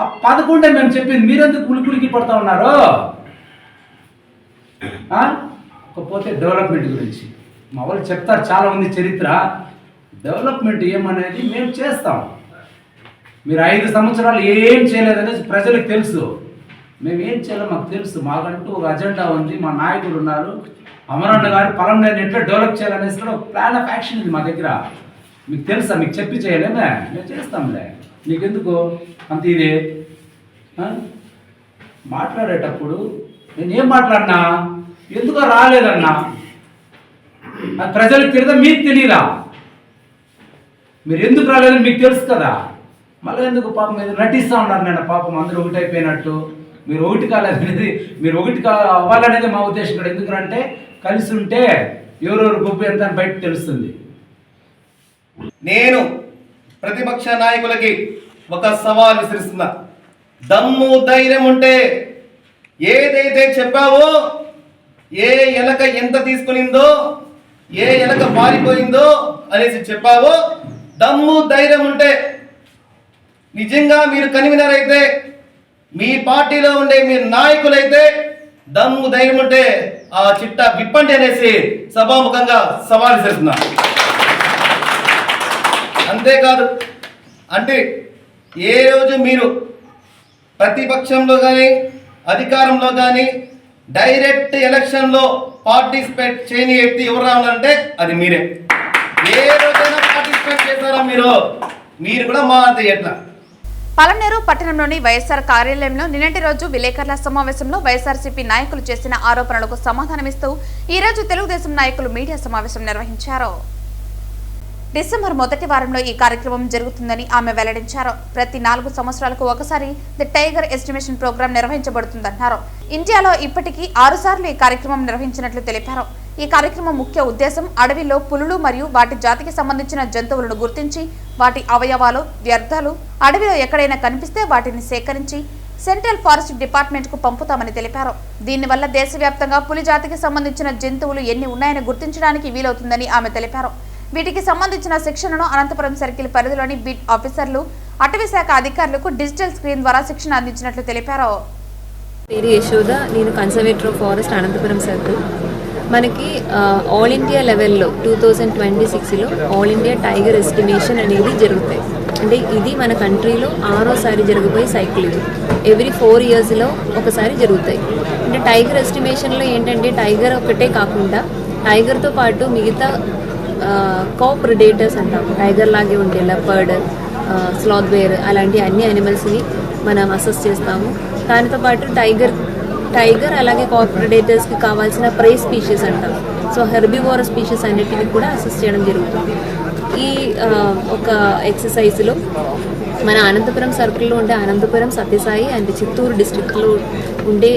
ఆ 11 మేము చెప్పింది, మీరెందుకు కులికి పడుతూ ఉన్నారు? పోతే డెవలప్మెంట్ గురించి మా వాళ్ళు చెప్తారు చాలామంది చరిత్ర. డెవలప్మెంట్ ఏమనేది మేము చేస్తాం. మీరు 5 సంవత్సరాలు ఏం చేయలేదనేది ప్రజలకు తెలుసు. మేము ఏం చేయాలో మాకు తెలుసు. మాకంటూ ఒక అజెండా ఉంది, మా నాయకులు ఉన్నారు. అమరన్న గారు పలంనేరు ఎట్లా డెవలప్ చేయాలనేసి కూడా ఒక ప్లాన్ ఆఫ్ యాక్షన్ ఉంది మా దగ్గర. మీకు తెలుసా? మీకు చెప్పి చేయలేమే, మేము చేస్తాంలే. నీకెందుకు అంత ఇది? మాట్లాడేటప్పుడు నేనేం మాట్లాడినా ఎందుకో రాలేదన్నా అది ప్రజలకు తెలియదా? మీకు తెలియదా? మీరు ఎందుకు రాలేదని మీకు తెలుసు కదా. మళ్ళీ ఎందుకు పాపం మీద నటిస్తూ ఉన్నారు? నేను పాపం అందరూ ఒకటి అయిపోయినట్టు. మీరు ఒకటి కాలేదనేది, మీరు ఒకటి అవ్వాలనేది మా ఉద్దేశం కూడా. ఎందుకంటే కలిసి ఉంటే ఎవరెవరు గొప్ప ఎంత బయట తెలుస్తుంది. నేను ప్రతిపక్ష నాయకులకి ఒక సవాల్ విసిరిస్తున్నా. దమ్ము ధైర్యం ఉంటే ఏదైతే చెప్పావో, ఏ ఎలక ఎంత తీసుకునిందో, ఏ ఎలక పారిపోయిందో అనేసి చెప్పావో, దమ్ము ధైర్యం ఉంటే నిజంగా మీరు కన్వీనర్ అయితే, మీ పార్టీలో ఉండే మీ నాయకులైతే దమ్ము ధైర్యం ఉంటే ఆ చిట్టా విప్పండి అనేసి సభాముఖంగా సవాల్ విసిరుతున్నా. అంతేకాదు, అంటే ఏ రోజు మీరు ప్రతిపక్షంలో కానీ అధికారంలో కానీ డైరెక్ట్ ఎలక్షన్లో పార్టిసిపేట్ చేయని వ్యక్తి ఎవరు రావాలంటే అది మీరే. ఏ రోజైనా పార్టిసిపేట్ చేస్తారా మీరు కూడా మా అంత ఎట్లా? పలమనేరు పట్టణంలోని వైఎస్ఆర్ కార్యాలయంలో నిన్నటి రోజు విలేకరుల సమావేశంలో వైఎస్ఆర్సీపీ నాయకులు చేసిన ఆరోపణలకు సమాధానమిస్తూ ఈ రోజు తెలుగుదేశం నాయకులు మీడియా సమావేశం నిర్వహించారు. డిసెంబర్ మొదటి వారంలో ఈ కార్యక్రమం జరుగుతుందని ఆమె వెల్లడించారు. ప్రతి 4 సంవత్సరాలకు ఒకసారి ది టైగర్ ఎస్టిమేషన్ ప్రోగ్రాం నిర్వహించబడుతుందన్నారు. ఇండియాలో ఇప్పటికీ 6 సార్లు ఈ కార్యక్రమం నిర్వహించినట్లు తెలిపారు. ఈ కార్యక్రమం ముఖ్య ఉద్దేశం అడవిలో పులులు మరియు వాటి జాతికి సంబంధించిన జంతువులను గుర్తించి వాటి అవయవాలు, వ్యర్థాలు అడవిలో ఎక్కడైనా కనిపిస్తే వాటిని సేకరించి సెంట్రల్ ఫారెస్ట్ డిపార్ట్మెంట్ కు పంపుతామని తెలిపారు. దీనివల్ల దేశవ్యాప్తంగా పులి జాతికి సంబంధించిన జంతువులు ఎన్ని ఉన్నాయని గుర్తించడానికి వీలవుతుందని ఆమె తెలిపారు. వీటికి సంబంధించిన శిక్షణను అనంతపురం సర్కిల్ పరిధిలోని బీట్ ఆఫీసర్లు, అటవీ శాఖ అధికారులకు డిజిటల్ స్క్రీన్ ద్వారా శిక్షణ అందించినట్లు తెలిపారు. పేరు యశోద, నేను conservator of forest Anantapur circle. మనకి ఆల్ ఇండియా లెవెల్లో 2026లో ఆల్ ఇండియా టైగర్ ఎస్టిమేషన్ అనేది జరుగుతాయి. అంటే ఇది మన కంట్రీలో 6వసారి జరగబోయే సైకిల్. ఇది ఎవ్రీ 4 ఇయర్స్లో ఒకసారి జరుగుతాయి. అంటే టైగర్ ఎస్టిమేషన్లో ఏంటంటే టైగర్ ఒకటే కాకుండా టైగర్తో పాటు మిగతా కో ప్రెడేటర్స్ అంటాం, టైగర్ లాగే ఉండే లెపర్డ్, స్లాత్ బేర్ అలాంటి అన్ని యానిమల్స్ని మనం అసెస్ చేస్తాము. దానితో పాటు టైగర్ అలాగే కో ప్రెడేటర్స్కి కావాల్సిన ప్రే స్పీషీస్ అంటాం. సో హెర్బివోరస్ స్పీషీస్ అన్నిటిని కూడా అసెస్ చేయడం జరుగుతుంది. ఈ ఒక ఎక్సర్సైజ్లో మన అనంతపురం సర్కిల్లో ఉండే అనంతపురం, సత్యసాయి అండ్ చిత్తూరు డిస్ట్రిక్ట్లో ఉండే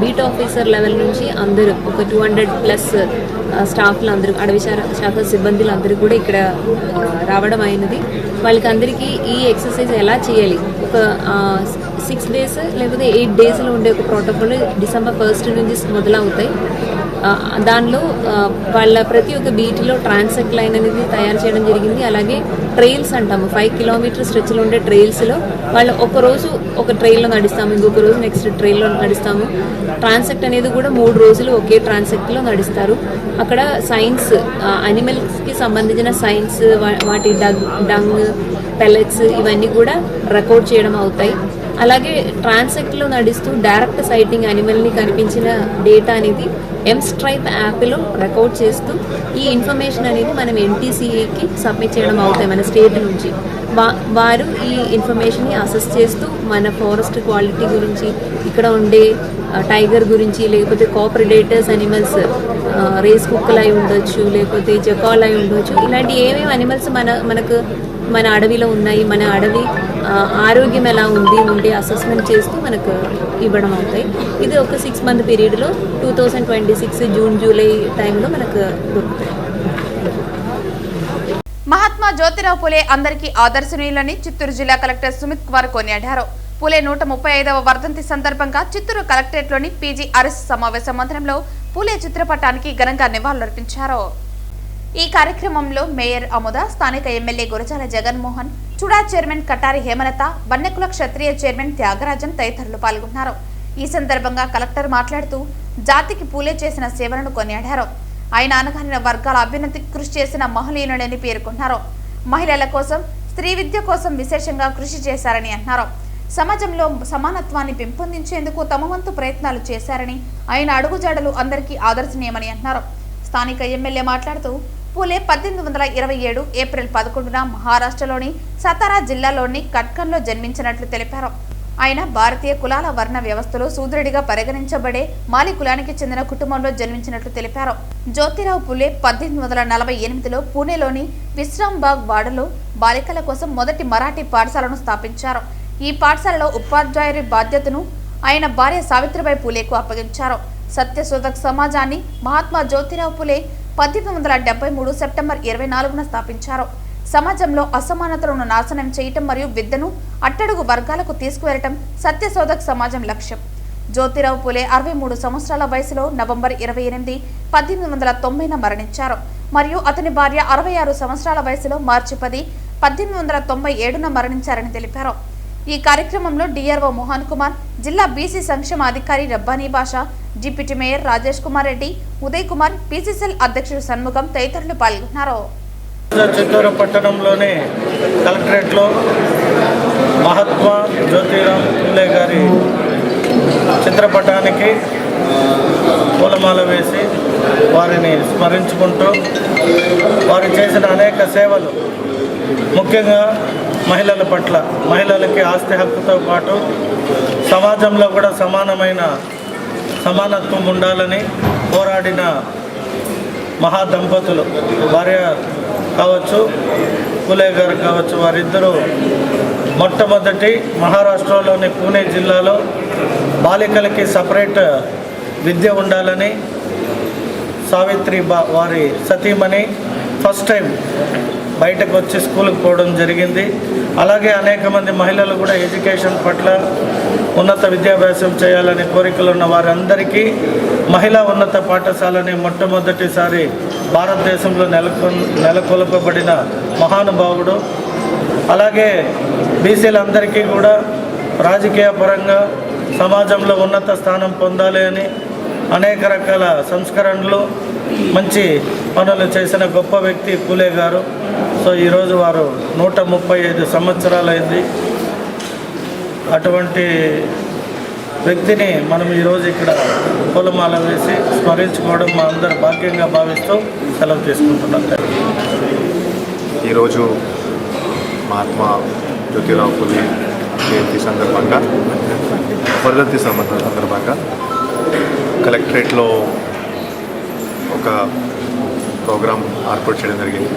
బీట్ ఆఫీసర్ లెవెల్ నుంచి అందరూ ఒక 200+ స్టాఫ్లు అందరూ, అడవి శాఖ సిబ్బందులు అందరూ కూడా ఇక్కడ రావడం అయినది. వాళ్ళకి అందరికీ ఈ ఎక్సర్సైజ్ ఎలా చేయాలి, ఒక 6 days లేకపోతే 8 daysలో ఉండే ఒక ప్రోటోకాల్ డిసెంబర్ 1st నుంచి మొదలవుతాయి. దానిలో వాళ్ళ ప్రతి ఒక్క బీట్లో ట్రాన్సెక్ట్ లైన్ అనేది తయారు చేయడం జరిగింది. అలాగే ట్రైల్స్ అంటాము, 5 kilometer స్ట్రెచ్లో ఉండే ట్రైల్స్లో వాళ్ళు ఒకరోజు ఒక ట్రైల్లో నడుస్తాము, ఇంకొక రోజు నెక్స్ట్ ట్రైల్లో నడుస్తాము. ట్రాన్సెక్ట్ అనేది కూడా 3 రోజులు ఒకే ట్రాన్సెక్ట్లో నడుస్తారు. అక్కడ సైన్స్, అనిమల్స్కి సంబంధించిన సైన్స్, వాటి డంగ్, పెల్లెట్స్ ఇవన్నీ కూడా రికార్డ్ చేయడం అవుతాయి. అలాగే ట్రాన్సెక్ట్లో నడుస్తూ డైరెక్ట్ సైటింగ్ అనిమల్ని కనిపించిన డేటా అనేది ఎంస్ట్రైప్ యాప్లో రికార్డ్ చేస్తూ ఈ ఇన్ఫర్మేషన్ అనేది మనం NTCAకి సబ్మిట్ చేయడం అవుతాయి మన స్టేట్ నుంచి. వారు ఈ ఇన్ఫర్మేషన్ని అసెస్ చేస్తూ మన ఫారెస్ట్ క్వాలిటీ గురించి, ఇక్కడ ఉండే టైగర్ గురించి, లేకపోతే కోప్రెడేటర్స్ అనిమల్స్, రేస్ కుక్కలు అయి ఉండొచ్చు, లేకపోతే జకాల్ అయి ఉండొచ్చు, ఇలాంటి ఏమేమి అనిమల్స్ మనకు మన అడవిలో ఉన్నాయి, మన అడవి ఆరోగ్యం ఎలా ఉంది ఉండే అసెస్మెంట్ చేస్తూ మనకు ఇవ్వడం అవుతాయి. ఇది ఒక 6 month పీరియడ్లో 2026 జూన్ జూలై టైంలో మనకు దొరుకుతాయి. మహాత్మా జ్యోతిరావు పూలే అందరికీ ఆదర్శనీయులని చిత్తూరు జిల్లా కలెక్టర్ సుమిత్ కుమార్ కొనియాడారు. పూలే 135వ వర్ధంతి సందర్భంగా చిత్తూరు కలెక్టరేట్లోని PGRS సమావేశ మందిరంలో పూలే చిత్రపటానికి ఘనంగా నివాళులర్పించారు. ఈ కార్యక్రమంలో మేయర్ అముద, స్థానిక ఎమ్మెల్యే గురజాల జగన్మోహన్, చుడా చైర్మన్ కటారి హేమలత, వన్నెకుల క్షత్రియ చైర్మన్ త్యాగరాజన్ తదితరులు పాల్గొన్నారు. ఈ సందర్భంగా కలెక్టర్ మాట్లాడుతూ జాతికి పూలే చేసిన సేవలను కొనియాడారు. ఆయన అనగారిన వర్గాల అభ్యున్నతికి కృషి చేసిన మహనీయులని పేర్కొన్నారు. మహిళల కోసం, స్త్రీ విద్య కోసం విశేషంగా కృషి చేశారని అన్నారు. సమాజంలో సమానత్వాన్ని పెంపొందించేందుకు తమ వంతు ప్రయత్నాలు చేశారని, ఆయన అడుగుజాడలు అందరికీ ఆదర్శనీయమని అన్నారు. స్థానిక ఎమ్మెల్యే మాట్లాడుతూ పూలే 1827 ఏప్రిల్ 11న మహారాష్ట్రలోని సతారా జిల్లాలోని కట్కన్లో జన్మించినట్లు తెలిపారు. ఆయన భారతీయ కులాల వర్ణ వ్యవస్థలో శూద్రుడిగా పరిగణించబడే మాలి కులానికి చెందిన కుటుంబంలో జన్మించినట్లు తెలిపారు. జ్యోతిరావు పూలే 1848లో పూణేలోని విశ్రాంబాగ్ వాడలో బాలికల కోసం మొదటి మరాఠీ పాఠశాలను స్థాపించారు. ఈ పాఠశాలలో ఉపాధ్యాయుడి బాధ్యతను ఆయన భార్య సావిత్రిబాయి పూలేకు అప్పగించారు. సత్యశోధక్ సమాజాన్ని మహాత్మా జ్యోతిరావు పూలే 1873 సెప్టెంబర్ 24న స్థాపించారు. సమాజంలో అసమానతలను నాశనం చేయటం మరియు విద్యను అట్టడుగు వర్గాలకు తీసుకువెళ్లటం సత్యశోధక్ సమాజం లక్ష్యం. జ్యోతిరావు పూలే 63 సంవత్సరాల వయసులో నవంబర్ 28, 1890న మరణించారు మరియు అతని భార్య 66 సంవత్సరాల వయసులో మార్చి 10, 1897న మరణించారని తెలిపారు. ఈ కార్యక్రమంలో డిఆర్ఓ మోహన్ కుమార్, జిల్లా బీసీ సంక్షేమ అధికారి రబ్బానీ బాషా, డిప్యూటీ మేయర్ రాజేష్ కుమార్ రెడ్డి, ఉదయ్ కుమార్, పీసీసీఎల్ అధ్యక్షుడు షణ్ముగం తదితరులు పాల్గొన్నారు. చిత్తూరు పట్టణంలోని కలెక్టరేట్లో మహాత్మా జ్యోతిరావు పూలే గారి చిత్రపటానికి పూలమాల వేసి వారిని స్మరించుకుంటూ వారు చేసిన అనేక సేవలు, ముఖ్యంగా మహిళల పట్ల, మహిళలకి ఆస్తి హక్కుతో పాటు సమాజంలో కూడా సమానత్వం ఉండాలని పోరాడిన మహాదంపతులు, భార్య కావచ్చు, పూలే గారు కావచ్చు, వారిద్దరూ మొట్టమొదటి మహారాష్ట్రలోని పూణే జిల్లాలో బాలికలకి సపరేట్ విద్య ఉండాలని సావిత్రి వారి సతీమణి ఫస్ట్ టైం బయటకు వచ్చి స్కూల్కి పోవడం జరిగింది. అలాగే అనేక మంది మహిళలు కూడా ఎడ్యుకేషన్ పట్ల ఉన్నత విద్యాభ్యాసం చేయాలని కోరికలు ఉన్న వారందరికీ మహిళా ఉన్నత పాఠశాలని మొట్టమొదటిసారి భారతదేశంలో నెలకొల్పబడిన మహానుభావుడు. అలాగే బీసీలందరికీ కూడా రాజకీయ పరంగా సమాజంలో ఉన్నత స్థానం పొందాలి అని అనేక రకాల సంస్కరణలు, మంచి పనులు చేసిన గొప్ప వ్యక్తి పూలే గారు. సో ఈరోజు వారు 135 సంవత్సరాలైంది. అటువంటి వ్యక్తిని మనం ఈరోజు ఇక్కడ పూలమాల వేసి స్మరించుకోవడం మా అందరి భాగ్యంగా భావిస్తూ సెలవు తీసుకుంటున్నాం. ఈరోజు మహాత్మా జ్యోతిరావు పూలే జయంతి సందర్భంగా, వర్ధంతి సందర్భంగా కలెక్టరేట్లో ఒక ప్రోగ్రాం ఏర్పాటు చేయడం జరిగింది.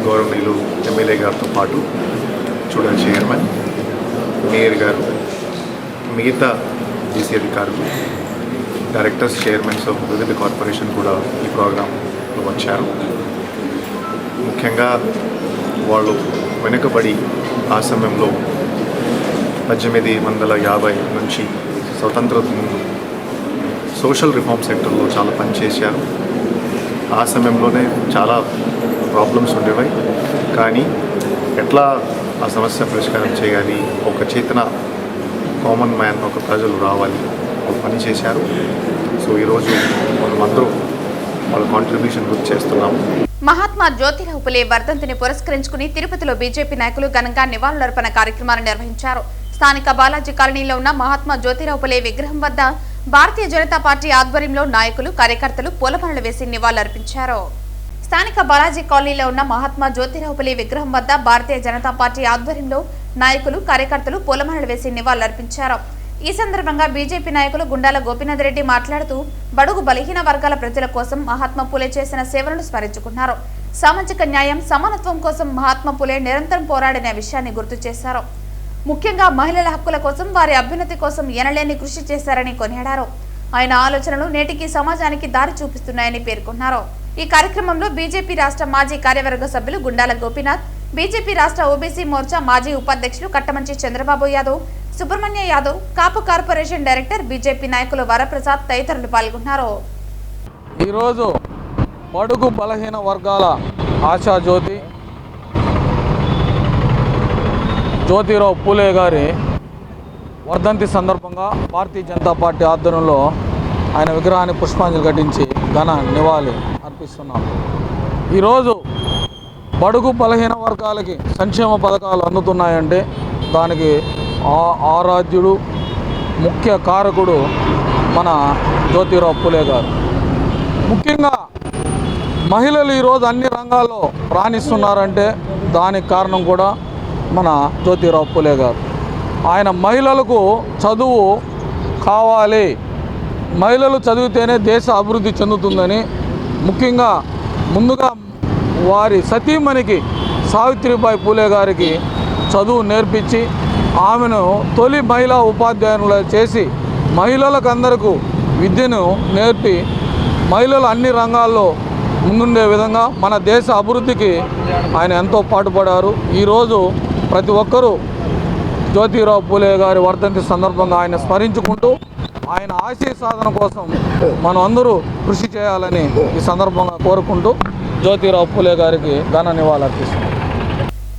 గౌరవనీయులు ఎమ్మెల్యే గారితో పాటు చూడ చైర్మన్, మేయర్ గారు, మిగతా బీసీ అధికారులు, డైరెక్టర్స్, చైర్మన్స్ ఆఫ్ వివిధ కార్పొరేషన్ కూడా ఈ ప్రోగ్రాంలో వచ్చారు. ముఖ్యంగా వాళ్ళు వెనుకబడి ఆ సమయంలో 1850 నుంచి స్వతంత్రత ముందు సోషల్ రిఫార్మ్ సెక్టర్లో చాలా పనిచేశారు. ఆ సమయంలోనే చాలా ప్రాబ్లమ్స్ ఉండేవి. కానీ ఎట్లా ఆ సమస్య పరిష్కారం చేయాలి, ఒక చేతన కామన్ మ్యాన్, ఒక ప్రజలు రావాలి, వాళ్ళు పని చేశారు. సో ఈరోజు మనమందరూ వాళ్ళ కాంట్రిబ్యూషన్ గుర్తు చేస్తున్నాము. మహాత్మా జ్యోతిరావు పూలే వర్ధంతిని పురస్కరించుకుని తిరుపతిలో బీజేపీ నాయకులు ఘనంగా నివాళులర్పణ కార్యక్రమాన్ని నిర్వహించారు. స్థానిక బాలాజీ కాలనీలో ఉన్న మహాత్మా జ్యోతిరావు పూలే విగ్రహం వద్ద భారతీయ జనతా పార్టీ ఆధ్వర్యంలో నాయకులు, కార్యకర్తలు పూలమాలలు వేసి నివాళులర్పించారు. స్థానిక బాలాజీ కాలనీలో ఉన్న మహాత్మా జ్యోతిరావు పూలే విగ్రహం వద్ద భారతీయ జనతా పార్టీ ఆధ్వర్యంలో నాయకులు, కార్యకర్తలు పూలమాలలు వేసి నివాళులర్పించారు. ఈ సందర్భంగా బీజేపీ నాయకులు గుండాల గోపీనాథ్ రెడ్డి మాట్లాడుతూ బడుగు బలహీన వర్గాల ప్రజల కోసం మహాత్మా పూలే చేసిన సేవలను స్మరించుకున్నారు. సామాజిక న్యాయం, సమానత్వం కోసం మహాత్మా పూలే నిరంతరం పోరాడిన విషయాన్ని గుర్తు చేశారు. ముఖ్యంగా మహిళల హక్కుల కోసం, వారి అభ్యున్నతి కోసం ఎనలేని కృషి చేశారని కొనియాడారు. ఆయన ఆలోచనలు నేటికి సమాజానికి దారి చూపిస్తున్నాయని పేర్కొన్నారు. ఈ కార్యక్రమంలో బీజేపీ రాష్ట్ర మాజీ కార్యవర్గ సభ్యులు గుండాల గోపీనాథ్, బీజేపీ రాష్ట్ర ఓబీసీ మోర్చా మాజీ ఉపాధ్యక్షులు కట్టమంచి చంద్రబాబు యాదవ్, సుబ్రహ్మణ్య యాదవ్, కాపు కార్పొరేషన్ డైరెక్టర్, బీజేపీ నాయకులు వరప్రసాద్ తదితరులు పాల్గొన్నారు. ఈరోజు బడుగు బలహీన వర్గాల ఆశాజ్యోతి, జ్యోతిరావు పూలే గారి వర్ధంతి సందర్భంగా భారతీయ జనతా పార్టీ ఆధ్వర్యంలో ఆయన విగ్రహాన్ని పుష్పాంజలి ఘటించి ఘన నివాళి అర్పిస్తున్నాం. ఈరోజు బడుగు బలహీన వర్గాలకి సంక్షేమ పథకాలు అందుతున్నాయంటే దానికి ఆరాధ్యుడు ముఖ్య కారకుడు మన జ్యోతిరావు పూలే గారు. ముఖ్యంగా మహిళలు ఈరోజు అన్ని రంగాల్లో రాణిస్తున్నారంటే దానికి కారణం కూడా మన జ్యోతిరావు పూలే గారు. ఆయన మహిళలకు చదువు కావాలి, మహిళలు చదివితేనే దేశ అభివృద్ధి చెందుతుందని ముఖ్యంగా ముందుగా వారి సతీమణికి సావిత్రిబాయి పూలే గారికి చదువు నేర్పించి ఆమెను తొలి మహిళా ఉపాధ్యాయులు చేసి మహిళలకు అందరికీ విద్యను నేర్పి మహిళలు అన్ని రంగాల్లో ముందుండే విధంగా మన దేశ అభివృద్ధికి ఆయన ఎంతో పాటుపడారు. ఈరోజు ప్రతి ఒక్కరూ జ్యోతిరావు పూలే గారి వర్ధంతి సందర్భంగా ఆయన స్మరించుకుంటూ ఆయన ఆశయ సాధన కోసం మనం అందరూ కృషి చేయాలని ఈ సందర్భంగా కోరుకుంటూ జ్యోతిరావు పూలే గారికి ఘన నివాళులర్పిస్తున్నాం.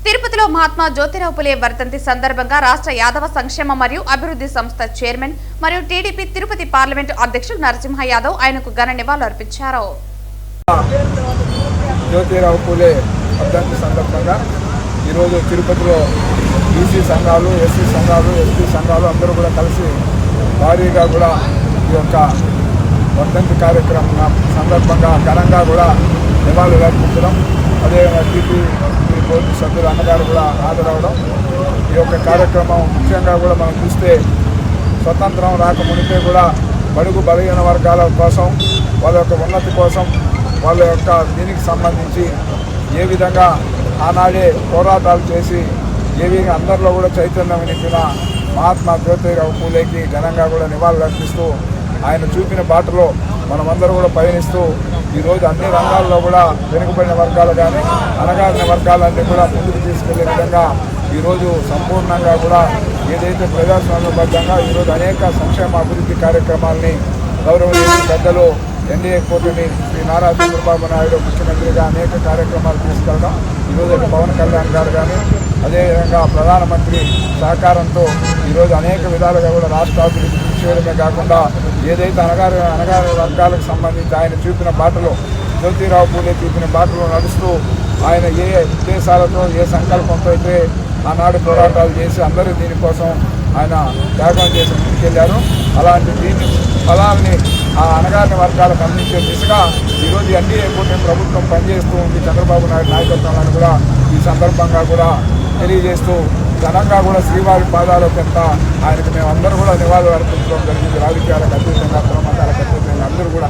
తిరుపతిలో మహాత్మా జ్యోతిరావు పూలే వర్ధంతి సందర్భంగా రాష్ట్ర యాదవ సంక్షేమ మరియు అభివృద్ధి సంస్థ చైర్మన్ మరియు టీడీపీ తిరుపతి పార్లమెంటు అధ్యక్షుడు నరసింహ యాదవ్ ఆయనకు ఘన నివాళులర్పించారు. జ్యోతిరావు పూలే వర్ధంతి సందర్భంగా ఈరోజు తిరుపతిలో బీసీ సంఘాలు, ఎస్సీ సంఘాలు, ఎస్టీ సంఘాలు అందరూ కూడా కలిసి భారీగా కూడా ఈ యొక్క వర్ధంతి కార్యక్రమం సందర్భంగా ఘనంగా కూడా నివాళులు అర్పించడం, అదే టీపీ బోర్డు సభ్యులు అన్నగారు కూడా హాజరవడం. ఈ యొక్క కార్యక్రమం ముఖ్యంగా కూడా మనం చూస్తే స్వతంత్రం రాకమునిపే కూడా బడుగు బలహీన వర్గాల కోసం, వాళ్ళ యొక్క ఉన్నతి కోసం, వాళ్ళ యొక్క దీనికి సంబంధించి ఏ విధంగా ఆనాడే పోరాటాలు చేసి ఏ విధంగా అందరిలో కూడా చైతన్యం నింపిన మహాత్మా జ్యోతిరావు పూలేకి ఘనంగా కూడా నివాళులు అర్పిస్తూ ఆయన చూపిన బాటలో మనమందరూ కూడా పయనిస్తూ ఈరోజు అన్ని రంగాల్లో కూడా వెనుకబడిన వర్గాలు కానీ అణగారిన వర్గాలన్నీ కూడా ముందుకు తీసుకెళ్లే విధంగా ఈరోజు సంపూర్ణంగా కూడా ఏదైతే ప్రజాస్వామ్యబద్ధంగా ఈరోజు అనేక సంక్షేమ అభివృద్ధి కార్యక్రమాల్ని గౌరవనీయ పెద్దలు ఎన్డీఏ కూటమి శ్రీ నారా చంద్రబాబు నాయుడు ముఖ్యమంత్రిగా అనేక కార్యక్రమాలు తీసుకెళ్ళడం, ఈరోజు పవన్ కళ్యాణ్ గారు కానీ అదేవిధంగా ప్రధానమంత్రి సహకారంతో ఈరోజు అనేక విధాలుగా కూడా రాష్ట్ర అభివృద్ధి కృషి చేయడమే కాకుండా ఏదైతే అణగారిన వర్గాలకు సంబంధించి ఆయన చూపిన బాటలో, జ్యోతిరావు పూలే చూపిన బాటలో నడుస్తూ ఆయన ఏ ఉద్దేశాలతో ఏ సంకల్పంతో అయితే ఆనాడు పోరాటాలు చేసి అందరూ దీనికోసం ఆయన త్యాగం చేసి ముందుకెళ్లారు. అలాంటి దీని ఫలాల్ని ఆ అణగారిన వర్గాలకు అందించే దిశగా ఈరోజు ఎన్డీఏ కూటమి ప్రభుత్వం పనిచేస్తూ ఉంది చంద్రబాబు నాయుడు నాయకత్వంలో కూడా ఈ సందర్భంగా కూడా తెలియజేస్తూ ఘనంగా కూడా శ్రీవారి పాదాల కింద ఆయనకు మేమందరూ కూడా నివాళులు అర్పించడం జరిగింది. రాజకీయాలకు అతీతంగా కులమతాలకు అతీతంగా అందరూ కూడా.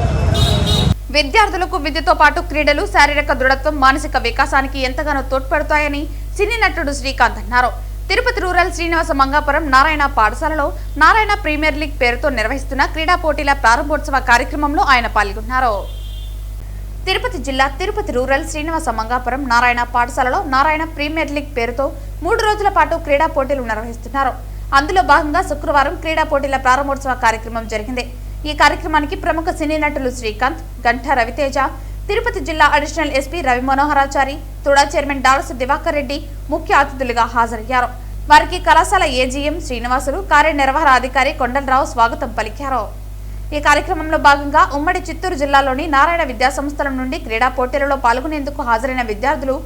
విద్యార్థులకు విద్యతో పాటు క్రీడలు శారీరక దృఢత్వం, మానసిక వికాసానికి ఎంతగానో తోడ్పడతాయని సినీ నటుడు శ్రీకాంత్ అన్నారు. తిరుపతి రూరల్ శ్రీనివాస మంగాపురం నారాయణ పాఠశాలలో నారాయణ ప్రీమియర్ లీగ్ పేరుతో నిర్వహిస్తున్న క్రీడా పోటీల ప్రారంభోత్సవ కార్యక్రమంలో ఆయన పాల్గొన్నారు. తిరుపతి జిల్లా తిరుపతి రూరల్ శ్రీనివాస మంగాపురం నారాయణ పాఠశాలలో నారాయణ ప్రీమియర్ లీగ్ పేరుతో 3 రోజుల పాటు క్రీడా పోటీలు నిర్వహిస్తున్నారు. అందులో భాగంగా శుక్రవారం క్రీడా పోటీల ప్రారంభోత్సవ కార్యక్రమం జరిగింది. ఈ కార్యక్రమానికి ప్రముఖ సినీ నటులు శ్రీకాంత్, గంటా రవితేజ, తిరుపతి జిల్లా additional SP Ravi Manoharachari, TUDA chairman డాలసి దివాకర్ రెడ్డి ముఖ్య అతిథులుగా హాజరయ్యారు. వారికి కళాశాల ఏజీఎం శ్రీనివాసులు, కార్యనిర్వహణాధికారి కొండలరావు స్వాగతం పలికారు. ఈ కార్యక్రమంలో భాగంగా ఉమ్మడి చిత్తూరు జిల్లాలోని నారాయణ విద్యాసంస్థల నుండి క్రీడా పోటీలలో పాల్గొనేందుకు హాజరైన విద్యార్థులు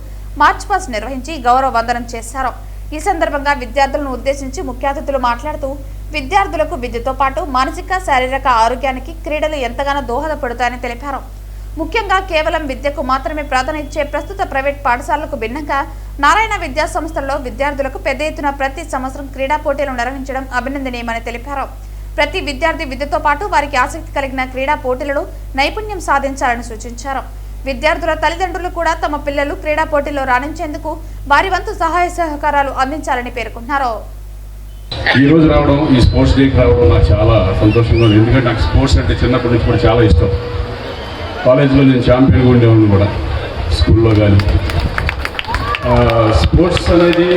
మార్చ్ పాస్ట్ నిర్వహించి గౌరవ వందనం చేశారు. ఈ సందర్భంగా విద్యార్థులను ఉద్దేశించి ముఖ్య అతిథులు మాట్లాడుతూ విద్యార్థులకు విద్యతో పాటు మానసిక శారీరక ఆరోగ్యానికి క్రీడలు ఎంతగానో దోహదపడతాయని తెలిపారు. ముఖ్యంగా కేవలం విద్యకు మాత్రమే ప్రాధాన్యత ఇచ్చే ప్రస్తుత ప్రైవేట్ పాఠశాలలకు భిన్నంగా నారాయణ విద్యా సంస్థల్లో విద్యార్థులకు పెద్ద ఎత్తున ప్రతి సంవత్సరం క్రీడా పోటీలు నిర్వహించడం అభినందనీయమని తెలిపారు. ప్రతి విద్యార్థి విద్యతో పాటు వారికి ఆసక్తి కలిగిన క్రీడా పోటీలలో నైపుణ్యం సాధించాలని సూచించారు. విద్యార్థుల తల్లిదండ్రులు కూడా తమ పిల్లలు క్రీడా పోటీల్లో రాణించేందుకు వారి వంతు సహాయ సహకారాలు అందించాలని పేర్కొన్నారు. ఈ రోజు రావడం, ఈ స్పోర్ట్స్ డేకి రావడం నాకు చాలా సంతోషంగా ఉంది. ఎందుకంటే నాకు స్పోర్ట్స్ అంటే చిన్నప్పటి నుంచి కూడా చాలా ఇష్టం. కాలేజీలో నేను ఛాంపియన్గా ఉండేవాడిని కూడా, స్కూల్లో కానీ. స్పోర్ట్స్ అనేది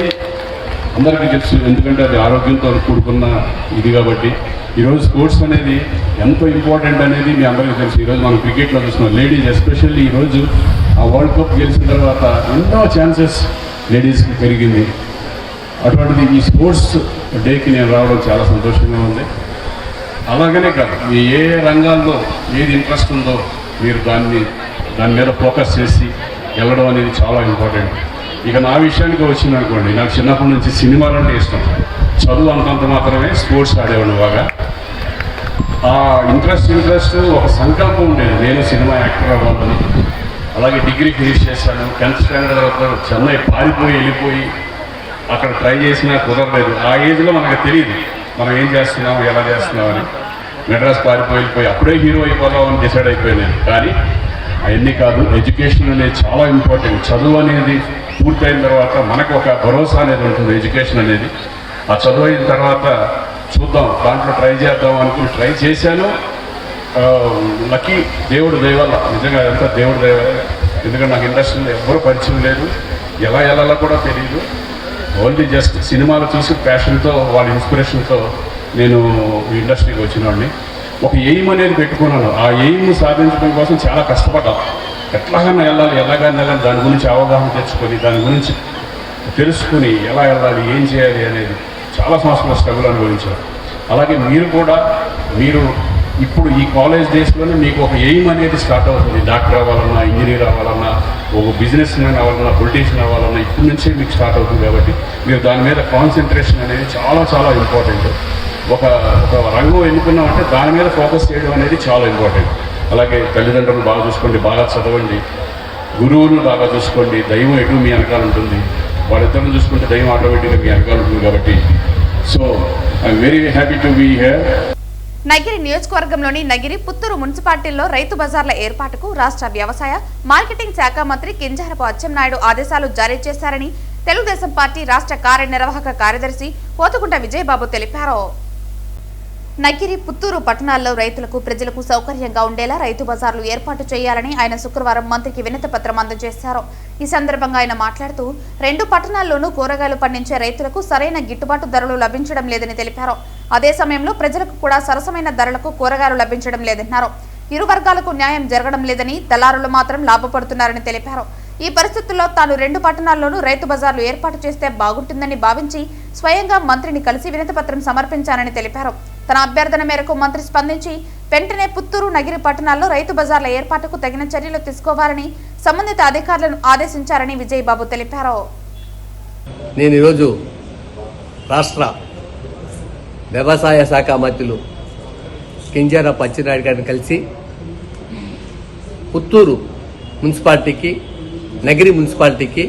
అందరికీ తెలుసు, ఎందుకంటే అది ఆరోగ్యంతో కూడుకున్న ఇది కాబట్టి. ఈరోజు స్పోర్ట్స్ అనేది ఎంతో ఇంపార్టెంట్ అనేది మీ అందరికీ తెలుసు. ఈరోజు మనం క్రికెట్లో చూస్తున్నాం, లేడీస్ ఎస్పెషల్లీ ఈరోజు ఆ వరల్డ్ కప్ గెలిచిన తర్వాత ఎన్నో ఛాన్సెస్ లేడీస్కి పెరిగింది. అటువంటిది ఈ స్పోర్ట్స్ డేకి నేను రావడం చాలా సంతోషంగా ఉంది. అలాగనే కాదు, మీ ఏ రంగాల్లో ఏది ఇంట్రెస్ట్ ఉందో మీరు దాని మీద ఫోకస్ చేసి వెళ్ళడం అనేది చాలా ఇంపార్టెంట్. ఇక నా విషయానికి వచ్చిందనుకోండి, నాకు చిన్నప్పటి నుంచి సినిమాలు అంటే ఇష్టం. చదువు అంతంత మాత్రమే, స్పోర్ట్స్ ఆడేవాడిని బాగా. ఆ ఇంట్రెస్ట్ ఒక సంకల్పం ఉండేది, నేను సినిమా యాక్టర్ అవ్వాలని. అలాగే డిగ్రీ ఫినిష్ చేశాను. 10th స్టాండర్డ్ తర్వాత చెన్నై వెళ్ళిపోయి అక్కడ ట్రై చేసినా కుదరలేదు. ఆ ఏజ్లో మనకు తెలియదు మనం ఏం చేస్తున్నాం, ఎలా చేస్తున్నామని. మెడ్రాస్ వెళ్ళిపోయి అప్పుడే హీరో అయిపోదామని డిసైడ్ అయిపోయాను. కానీ అవన్నీ కాదు, ఎడ్యుకేషన్ అనేది చాలా ఇంపార్టెంట్. చదువు అనేది పూర్తయిన తర్వాత మనకు ఒక భరోసా అనేది ఉంటుంది, ఎడ్యుకేషన్ అనేది. ఆ చదువు అయిన తర్వాత చూద్దాం, దాంట్లో ట్రై చేద్దాం అనుకుని ట్రై చేశాను. లక్కీ, దేవుడు దయవల్ల, నిజంగా ఎంత దేవుడు దయవల్ల. ఎందుకంటే నాకు ఇండస్ట్రీలో ఎవరు పరిచయం లేదు, ఎలా వెళ్ళాలో కూడా తెలియదు. ఓన్లీ జస్ట్ సినిమాలు చూసి ప్యాషన్తో, వాళ్ళ ఇన్స్పిరేషన్తో నేను ఇండస్ట్రీకి వచ్చినవాడిని. ఒక ఎయిమ్ అనేది పెట్టుకున్నాను. ఆ ఎయిమ్ సాధించడం కోసం చాలా కష్టపడ్డాను. ఎలాగైనా వెళ్ళాలి, దాని గురించి అవగాహన తెచ్చుకొని, దాని గురించి తెలుసుకుని ఎలా వెళ్ళాలి, ఏం చేయాలి అనేది చాలా సంవత్సరాల స్ట్రగుల్ అనుభవించారు. అలాగే మీరు కూడా, మీరు ఇప్పుడు ఈ కాలేజ్ డేస్లోనే మీకు ఒక ఎయిమ్ అనేది స్టార్ట్ అవుతుంది. డాక్టర్ అవ్వాలన్నా, ఇంజనీర్ అవ్వాలన్నా, ఒక బిజినెస్ మ్యాన్ అవ్వాలన్నా, పొలిటీషియన్ అవ్వాలన్నా ఇప్పటి నుంచే మీకు స్టార్ట్ అవుతుంది. కాబట్టి మీరు దాని మీద కాన్సన్ట్రేషన్ అనేది చాలా చాలా ఇంపార్టెంట్. ఒక రంగం ఎన్నుకున్నామంటే దాని మీద ఫోకస్ చేయడం అనేది చాలా ఇంపార్టెంట్. అలాగే తల్లిదండ్రులు బాగా చూసుకోండి, బాగా చదవండి, గురువులను బాగా చూసుకోండి. దైవం ఎటు మీ వెనకాల ఉంటుంది, వాళ్ళిద్దరిని చూసుకుంటే దైవం ఆటోమేటిక్గా మీ వెనకాల ఉంటుంది. కాబట్టి so I'm very happy to be here. Nagari నియోజకవర్గంలోని నగిరి, పుత్తూరు మున్సిపాలిటీల్లో రైతు బజార్ల ఏర్పాటుకు రాష్ట్ర వ్యవసాయ మార్కెటింగ్ శాఖ మంత్రి కింజరపు అచ్చెన్నాయుడు ఆదేశాలు జారీ చేశారని తెలుగుదేశం పార్టీ రాష్ట్ర కార్యనిర్వాహక కార్యదర్శి పోతుకుంట విజయబాబు తెలిపారు. నగిరి, పుత్తూరు పట్టణాల్లో రైతులకు, ప్రజలకు సౌకర్యంగా ఉండేలా రైతు బజార్లు ఏర్పాటు చేయాలని ఆయన శుక్రవారం మంత్రికి వినతి పత్రం అందజేశారు. ఈ సందర్భంగా ఆయన మాట్లాడుతూ 2 పట్టణాల్లోనూ కూరగాయలు పండించే రైతులకు సరైన గిట్టుబాటు ధరలు లభించడం లేదని తెలిపారు. అదే సమయంలో ప్రజలకు కూడా సరసమైన ధరలకు కూరగాయలు లభించడం లేదన్నారు. ఇరు వర్గాలకు న్యాయం జరగడం లేదని, దళారులు మాత్రం లాభపడుతున్నారని తెలిపారు. ఈ పరిస్థితుల్లో తాను 2 పట్టణాల్లోనూ రైతు బజార్లు ఏర్పాటు చేస్తే బాగుంటుందని భావించి స్వయంగా మంత్రిని కలిసి వినతి పత్రం సమర్పించానని తెలిపారు. తన అభ్యర్థన మేరకు మంత్రి స్పందించి వెంటనే పుత్తూరు, నగిరి పట్టణాల్లో రైతు బజార్ల ఏర్పాటుకు తగిన చర్యలు తీసుకోవాలని సంబంధిత అధికారులను ఆదేశించారని విజయబాబు తెలిపారు. నేను ఈరోజు రాష్ట్ర వ్యవసాయ శాఖ మంత్రులు కింజరపు అచ్చెన్నాయుడు గారిని కలిసి పుత్తూరు మున్సిపాలిటీకి, నగిరి మున్సిపాలిటీకి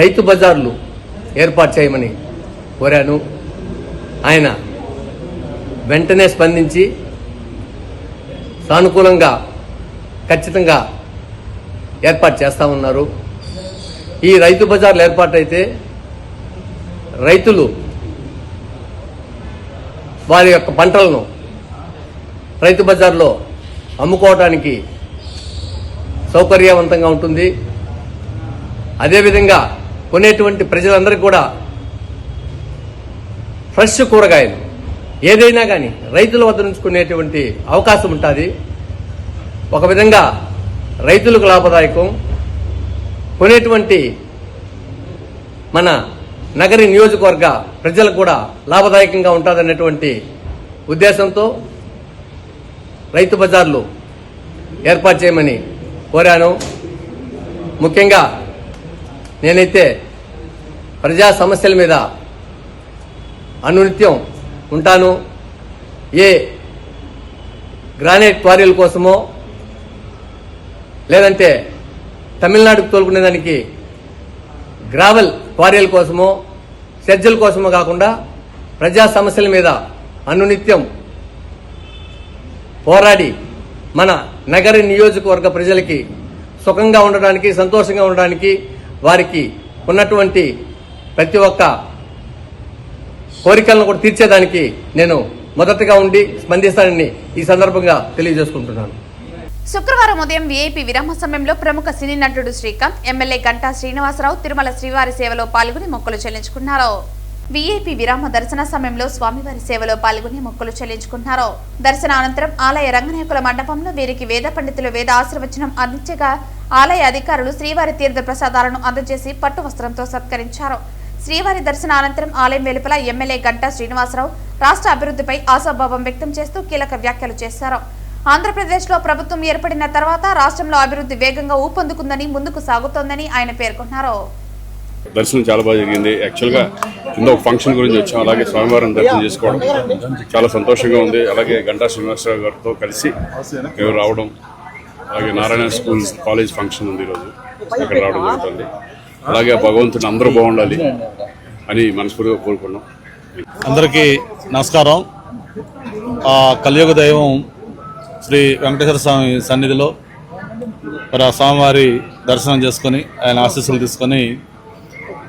రైతు బజార్లు ఏర్పాటు చేయమని కోరాను. ఆయన వెంటనే స్పందించి సానుకూలంగా ఖచ్చితంగా ఏర్పాటు చేస్తూ ఉన్నారు. ఈ రైతు బజార్లు ఏర్పాటైతే రైతులు వారి యొక్క పంటలను రైతు బజార్లో అమ్ముకోవడానికి సౌకర్యవంతంగా ఉంటుంది. అదేవిధంగా కొనేటువంటి ప్రజలందరికీ కూడా ఫ్రెష్ కూరగాయలు ఏదైనా కానీ రైతుల వద్ద నుంచి కొనేటువంటి అవకాశం ఉంటుంది. ఒక విధంగా రైతులకు లాభదాయకం, కొనేటువంటి మన నగరి నియోజకవర్గ ప్రజలకు కూడా లాభదాయకంగా ఉంటుందనేటువంటి ఉద్దేశంతో రైతు బజార్లు ఏర్పాటు చేయమని కోరాను. ముఖ్యంగా నేనైతే ప్రజా సమస్యల మీద అనునిత్యం ఉంటాను. ఏ గ్రానైట్ క్వారీల కోసమో లేదంటే తమిళనాడుకు తోలుకునేదానికి గ్రావెల్ క్వారీల కోసమో, సెజ్జల కోసమో కాకుండా ప్రజా సమస్యల మీద అనునిత్యం పోరాడి మన నగర నియోజకవర్గ ప్రజలకి సుఖంగా ఉండడానికి, సంతోషంగా ఉండడానికి, వారికి ఉన్నటువంటి ప్రతి ఒక్క కోరికలను కూడా తీర్చేదానికి నేను మొదటగా ఉండి స్పందిస్తానని ఈ సందర్భంగా తెలియజేసుకుంటున్నాను. శుక్రవారం ఉదయం వీఐపీ విరామ సమయంలో ప్రముఖ సినీ నటుడు శ్రీకాంత్, ఎమ్మెల్యే గంటా శ్రీనివాసరావు తిరుమల శ్రీవారి సేవలో పాల్గొని మొక్కులు చెల్లించుకున్నారు. వీఐపీ విరామ దర్శన సమయంలో స్వామివారి సేవలో పాల్గొని మొక్కులు చెల్లించుకున్నారు. దర్శన అనంతరం ఆలయ రంగనాయకుల మండపంలో వీరికి వేద పండితులు వేద ఆశీర్వచనం అందించగా ఆలయ అధికారులు శ్రీవారి తీర్థ ప్రసాదాలను అందజేసి పట్టు వస్త్రంతో సత్కరించారు. శ్రీవారి దర్శనానంతరం ఆలయం వెలుపల ఎమ్మెల్యే గంటా శ్రీనివాసరావు రాష్ట్ర అభివృద్ధిపై ఆశాభావం వ్యక్తం చేస్తూ కీలక వ్యాఖ్యలు చేశారు. ఆంధ్రప్రదేశ్లో ప్రభుత్వం ఏర్పడిన తర్వాత రాష్ట్రంలో అభివృద్ధి వేగంగా ఊపందుకుందని, ముందుకు సాగుతోందని ఆయన పేర్కొన్నారు. దర్శనం చాలా బాగా జరిగింది. యాక్చువల్గా కింద ఒక ఫంక్షన్ గురించి వచ్చాం, అలాగే స్వామివారిని దర్శనం చేసుకోవడం చాలా సంతోషంగా ఉంది. అలాగే గంటా శ్రీనివాసరావు గారితో కలిసి మేము రావడం, అలాగే నారాయణ స్కూల్ కాలేజ్ ఫంక్షన్ ఉంది ఈరోజు, అక్కడ రావడం జరుగుతుంది. అలాగే భగవంతుని అందరూ బాగుండాలి అని మనస్ఫూర్తిగా కోరుకున్నాం. అందరికీ నమస్కారం. కలియుగ దైవం శ్రీ వెంకటేశ్వర స్వామి సన్నిధిలో స్వామివారి దర్శనం చేసుకొని ఆయన ఆశీస్సులు తీసుకొని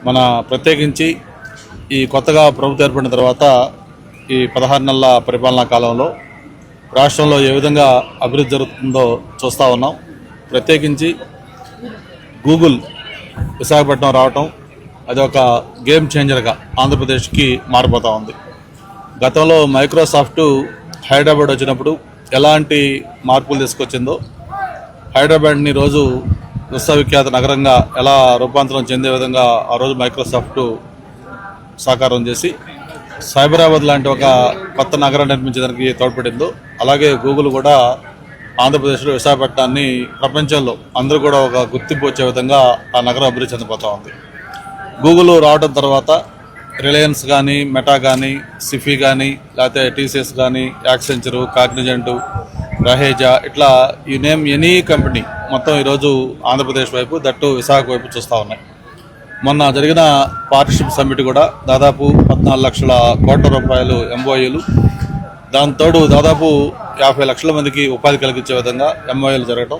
మన ప్రత్యేకించి ఈ కొత్తగా ప్రభుత్వం ఏర్పడిన తర్వాత ఈ 16 నెలల పరిపాలనా కాలంలో రాష్ట్రంలో ఏ విధంగా అభివృద్ధి జరుగుతుందో చూస్తూ ఉన్నాం. ప్రత్యేకించి గూగుల్ విశాఖపట్నం రావటం అది ఒక గేమ్ చేంజర్గా ఆంధ్రప్రదేశ్కి మారిపోతూ ఉంది. గతంలో మైక్రోసాఫ్ట్ హైదరాబాద్ వచ్చినప్పుడు ఎలాంటి మార్పులు తీసుకొచ్చిందో, హైదరాబాద్ని రోజు విశ్వవిఖ్యాత నగరంగా ఎలా రూపాంతరం చెందే విధంగా ఆ రోజు మైక్రోసాఫ్ట్ సాకారం చేసి సైబరాబాద్ లాంటి ఒక కొత్త నగరం నిర్మించడానికి తోడ్పడిందో, అలాగే గూగుల్ కూడా ఆంధ్రప్రదేశ్లో విశాఖపట్నాన్ని ప్రపంచంలో అందరూ కూడా ఒక గుర్తింపు వచ్చే విధంగా ఆ నగరం అభివృద్ధి చెందిపోతూ ఉంది. గూగుల్ రావడం తర్వాత రిలయన్స్ కానీ, మెటా కానీ, సిఫీ కానీ, లేకపోతే టీసీఎస్ కానీ, యాక్సెంచరు, కాగ్నిజెంటు, రహేజా, ఇట్లా ఈ నేమ్ ఎనీ కంపెనీ మొత్తం ఈరోజు ఆంధ్రప్రదేశ్ వైపు, దట్టు విశాఖ వైపు చూస్తూ ఉన్నాయి. మొన్న జరిగిన పార్ట్నర్షిప్ సమ్మిట్ కూడా దాదాపు 14 లక్షల కోట్ల రూపాయలు ఎంఓయూలు, దాంతోడు దాదాపు 50 లక్షల మందికి ఉపాధి కలిగించే విధంగా ఎంఓయూలు జరగడం,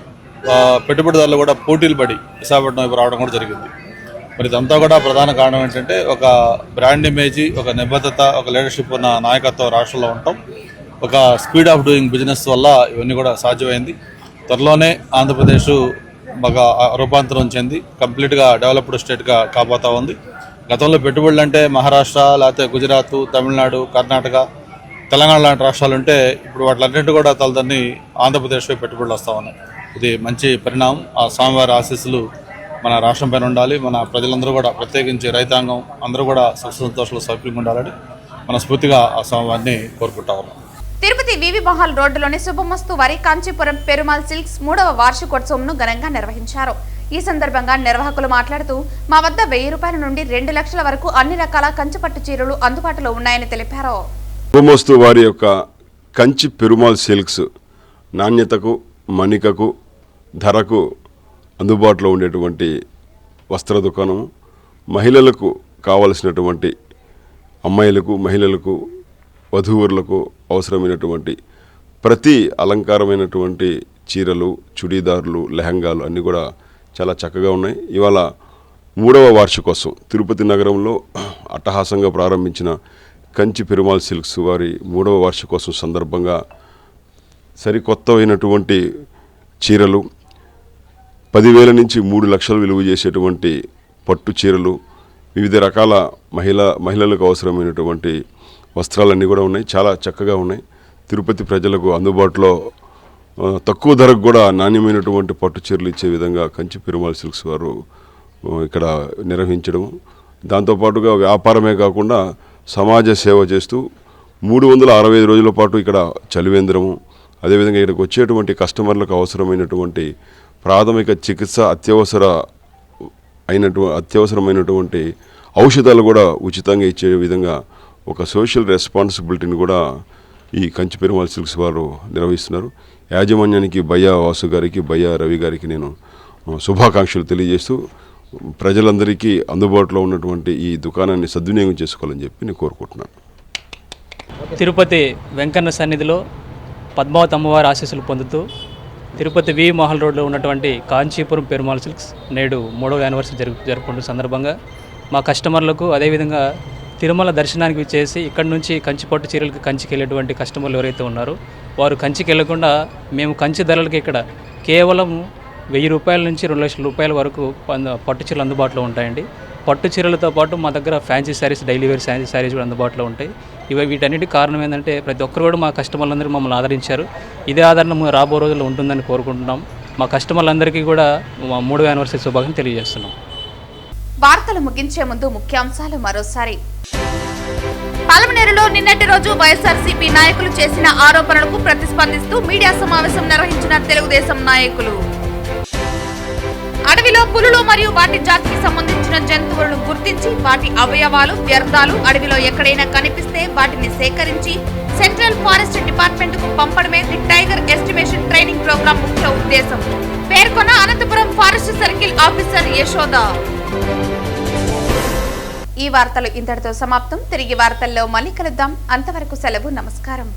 పెట్టుబడిదారులు కూడా పోటీలు పడి విశాఖపట్నం వైపు రావడం కూడా జరిగింది. మరి ఇదంతా కూడా ప్రధాన కారణం ఏంటంటే ఒక బ్రాండ్ ఇమేజీ, ఒక నిబద్ధత, ఒక లీడర్షిప్ ఉన్న నాయకత్వం రాష్ట్రంలో ఉండటం, ఒక స్పీడ్ ఆఫ్ డూయింగ్ బిజినెస్ వల్ల ఇవన్నీ కూడా సాధ్యమైంది. త్వరలోనే ఆంధ్రప్రదేశ్ బాగా రూపాంతరం చెంది కంప్లీట్గా డెవలప్డ్ స్టేట్గా కాబోతా ఉంది. గతంలో పెట్టుబడులు అంటే మహారాష్ట్ర, లేకపోతే గుజరాత్, తమిళనాడు, కర్ణాటక, తెలంగాణ లాంటి రాష్ట్రాలు ఉంటే ఇప్పుడు వాటిలన్నింటి కూడా తలదన్ని ఆంధ్రప్రదేశ్లో పెట్టుబడులు వస్తూ ఉన్నాయి. ఇది మంచి పరిణామం. ఆ స్వామివారి ఆశీస్సులు మన రాష్ట్రం పైన ఉండాలి. మన ప్రజలందరూ కూడా ప్రత్యేకించి రైతాంగం అందరూ కూడా సుఖ సంతోషాలు సౌకర్యంగా ఉండాలని మనస్ఫూర్తిగా ఆ స్వామివారిని కోరుకుంటా ఉన్నాం. తిరుపతి వివి మహల్ రోడ్డులోని శుభమస్తు వారి కాంచీపురం పెరుమాల్ సిల్క్స్ 3వ వార్షికోత్సవంను ఘనంగా నిర్వహించారు. ఈ సందర్భంగా నిర్వాహకులు మాట్లాడుతూ మా వద్ద 1000 రూపాయల నుండి 2 లక్షల వరకు అన్ని రకాల కంచిపట్టు చీరలు అందుబాటులో ఉన్నాయని తెలిపారు. శుభమస్తు వారి యొక్క కంచి పెరుమాల్ సిల్క్స్ నాణ్యతకు, మణికకు, ధరకు అందుబాటులో ఉండేటువంటి వస్త్ర దుకాణం. మహిళలకు కావలసినటువంటి అమ్మాయిలకు, మహిళలకు, వధూవరులకు అవసరమైనటువంటి ప్రతి అలంకారమైనటువంటి చీరలు, చుడీదారులు, లెహంగాలు అన్నీ కూడా చాలా చక్కగా ఉన్నాయి. ఇవాళ 3వ వార్షికోత్సవం తిరుపతి నగరంలో అట్టహాసంగా ప్రారంభించిన కంచి పెరుమాల్ సిల్క్స్ వారి 3వ వార్షికోత్సవం సందర్భంగా సరికొత్తమైనటువంటి చీరలు, 10,000 నుంచి 3 లక్షలు విలువ చేసేటువంటి పట్టు చీరలు, వివిధ రకాల మహిళలకు అవసరమైనటువంటి వస్త్రాలన్నీ కూడా ఉన్నాయి. చాలా చక్కగా ఉన్నాయి. తిరుపతి ప్రజలకు అందుబాటులో తక్కువ ధరకు కూడా నాణ్యమైనటువంటి పట్టు చీరలు ఇచ్చే విధంగా కంచి పెరుమాల్ సిల్క్స్ వారు ఇక్కడ నిర్వహించడం, దాంతోపాటుగా వ్యాపారమే కాకుండా సమాజ సేవ చేస్తూ 365 రోజుల పాటు ఇక్కడ చలివేంద్రము, అదేవిధంగా ఇక్కడికి వచ్చేటువంటి కస్టమర్లకు అవసరమైనటువంటి ప్రాథమిక చికిత్స, అత్యవసరమైనటువంటి ఔషధాలు కూడా ఉచితంగా ఇచ్చే విధంగా ఒక సోషల్ రెస్పాన్సిబిలిటీని కూడా ఈ కంచి పెరుమాల్ సిల్క్స్ వారు నిర్వహిస్తున్నారు. యాజమాన్యానికి బయ్యా వాసు గారికి, బయ్యా రవి గారికి నేను శుభాకాంక్షలు తెలియజేస్తూ ప్రజలందరికీ అందుబాటులో ఉన్నటువంటి ఈ దుకాణాన్ని సద్వినియోగం చేసుకోవాలని చెప్పి నేను కోరుకుంటున్నాను. తిరుపతి వెంకన్న సన్నిధిలో పద్మావతి అమ్మవారి ఆశీస్సులు పొందుతూ తిరుపతి వి మహల్ రోడ్లో ఉన్నటువంటి కాంచీపురం పెరుమాల్ సిల్క్స్ నేడు 3వ యానివర్సరీ జరుపుకుంటున్న సందర్భంగా మా కస్టమర్లకు, అదేవిధంగా తిరుమల దర్శనానికి చేసి ఇక్కడి నుంచి కంచిపట్టు చీరలకు కంచికి వెళ్ళేటువంటి కస్టమర్లు ఎవరైతే ఉన్నారో వారు కంచికి వెళ్లకుండా మేము కంచి ధరలకి ఇక్కడ కేవలం 1000 రూపాయల నుంచి 2 లక్షల రూపాయల వరకు పట్టు చీరలు అందుబాటులో ఉంటాయండి. పట్టు చీరలతో పాటు మా దగ్గర fancy saris, daily wear fancy saris కూడా అందుబాటులో ఉంటాయి. వీటన్నిటికి కారణం ఏంటంటే ప్రతి ఒక్కరు కూడా మా కస్టమర్లందరూ మమ్మల్ని ఆదరించారు. ఇదే ఆదరణ రాబో రోజుల్లో ఉంటుందని కోరుకుంటున్నాం. మా కస్టమర్లందరికీ కూడా 3వ యానివర్సరీ శుభాకాంక్షలు తెలియజేస్తున్నాం. వార్తలు ముగించే ముందు ముఖ్యాంశాలు మరోసారి. పాలమనేరులో నిన్నటి రోజు వైఎస్ఆర్సీపీ నాయకులు చేసిన ఆరోపణలకు ప్రతిస్పందిస్తూ మీడియా సమావేశం నిర్వహించిన తెలుగుదేశం నాయకులు. అడవిలో పులులు మరియు వాటి జాతికి సంబంధించిన జంతువులను గుర్తించి వాటి అవయవాలు, వ్యర్థాలు అడవిలో ఎక్కడైనా కనిపిస్తే వాటిని సేకరించి సెంట్రల్ ఫారెస్ట్ డిపార్ట్మెంట్ కు పంపడమే the tiger estimation training programme ముఖ్య ఉద్దేశం పేర్కొన్న Anantapuram forest circle officer Yashoda. ఈ వార్తలు ఇంతటితో సమాప్తం. తిరిగి వార్తల్లో మళ్ళీ కలుద్దాం. అంతవరకు సెలవు. నమస్కారం.